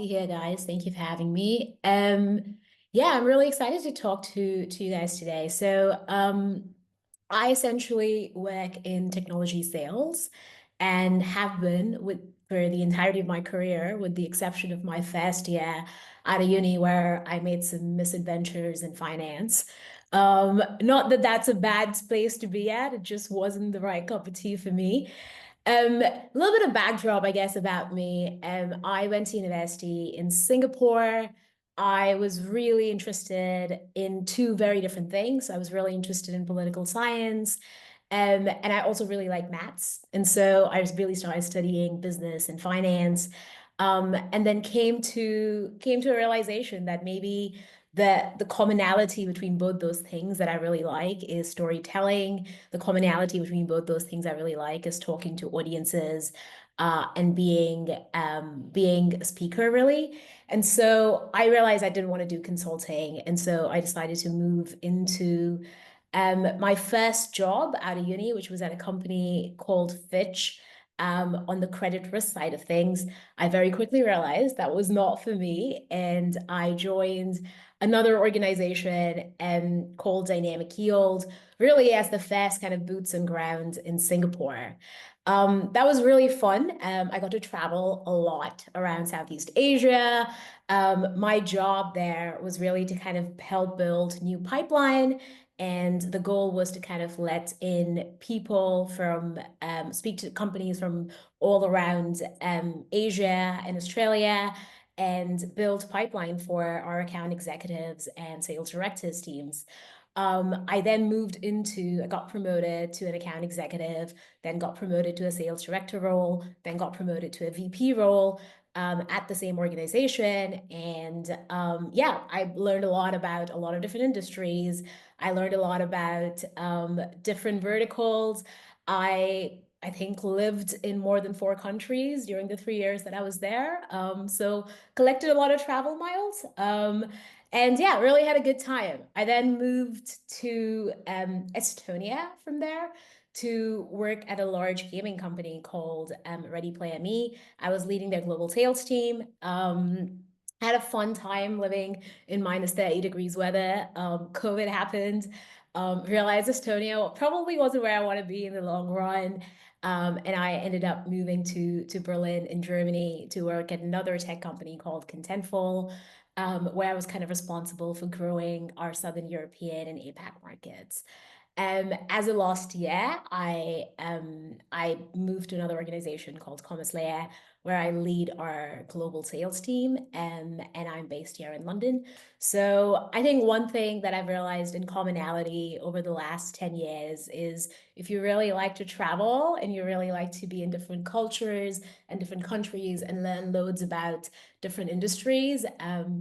be here, guys. Thank you for having me. Yeah, I'm really excited to talk to you guys today. I essentially work in technology sales and have been with for the entirety of my career, with the exception of my first year out of uni, where I made some misadventures in finance. Not that that's a bad place to be at, it just wasn't the right cup of tea for me. A little bit of backdrop, I guess, about me. I went to university in Singapore. I was really interested in two very different things. I was really interested in political science, and I also really like maths. And so I just really started studying business and finance, and then came to a realization that maybe the commonality between both those things that I really like is storytelling. The commonality between both those things I really like is talking to audiences, and being a speaker, really. And so I realized I didn't want to do consulting, and so I decided to move into my first job out of uni, which was at a company called Fitch. On the credit risk side of things, I very quickly realized that was not for me, and I joined another organization called Dynamic Yield, really as the first kind of boots on ground in Singapore. That was really fun. I got to travel a lot around Southeast Asia. My job there was really to kind of help build new pipeline. And the goal was to kind of let in people speak to companies from all around Asia and Australia and build pipeline for our account executives and sales directors teams. I got promoted to an account executive, then got promoted to a sales director role, then got promoted to a VP role at the same organization. And yeah, I learned a lot about a lot of different industries. I learned a lot about different verticals. I think lived in more than 4 countries during the 3 years that I was there. So collected a lot of travel miles. And yeah, really had a good time. I then moved to Estonia from there to work at a large gaming company called Ready Player Me. I was leading their global sales team. Had a fun time living in minus 30 degrees weather. COVID happened. Realized Estonia probably wasn't where I want to be in the long run. And I ended up moving to Berlin in Germany to work at another tech company called Contentful, where I was kind of responsible for growing our Southern European and APAC markets. As a last year, I moved to another organization called Commerce Layer, where I lead our global sales team, and I'm based here in London. So I think one thing that I've realized in commonality over the last 10 years is if you really like to travel and you really like to be in different cultures and different countries and learn loads about different industries,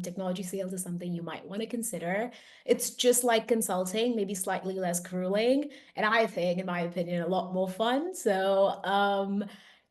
technology sales is something you might want to consider. It's just like consulting, maybe slightly less grueling, and I think, in my opinion, a lot more fun.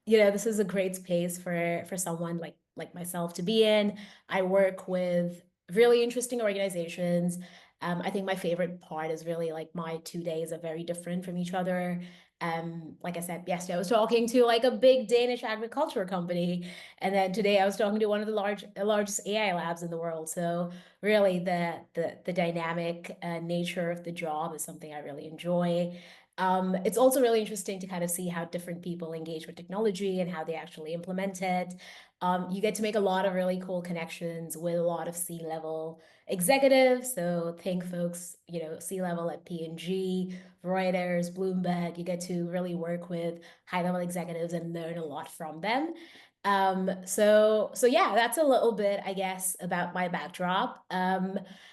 This is a great space for someone like myself to be in. I work with really interesting organizations. I think my favorite part is really like my 2 days are very different from each other. Like I said, yesterday I was talking to like a big Danish agriculture company, and then today I was talking to one of the largest AI labs in the world. So really, the dynamic nature of the job is something I really enjoy. It's also really interesting to kind of see how different people engage with technology and how they actually implement it. You get to make a lot of really cool connections with a lot of C-level executives. So think folks, C-level at P&G, Reuters, Bloomberg. You get to really work with high-level executives and learn a lot from them. So yeah, that's a little bit, I guess, about my backdrop.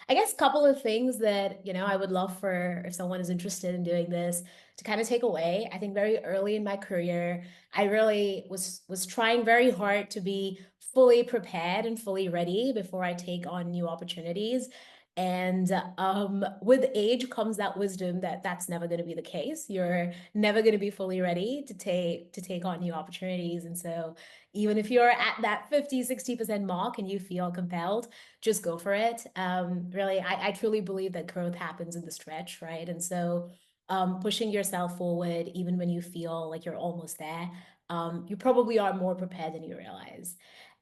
I guess a couple of things that, I would love for if someone is interested in doing this to kind of take away. I think very early in my career, I really was trying very hard to be fully prepared and fully ready before I take on new opportunities. And with age comes that wisdom that that's never going to be the case. You're never going to be fully ready to take on new opportunities. And so even if you're at that 50-60% mark and you feel compelled, just go for it. Really, I truly believe that growth happens in the stretch, right? And so pushing yourself forward, even when you feel like you're almost there, you probably are more prepared than you realize.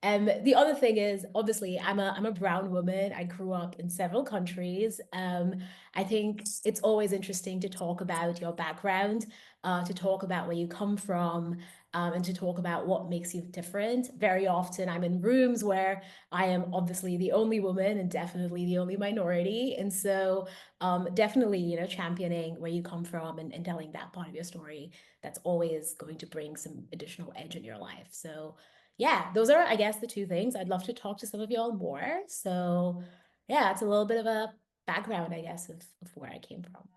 The other thing is, obviously, I'm a brown woman. I grew up in several countries. I think it's always interesting to talk about your background, to talk about where you come from, and to talk about what makes you different. Very often, I'm in rooms where I am obviously the only woman and definitely the only minority, and so definitely, championing where you come from and telling that part of your story. That's always going to bring some additional edge in your life. So yeah, those are, I guess, the two things. I'd love to talk to some of y'all more. So yeah, it's a little bit of a background, I guess, of where I came from.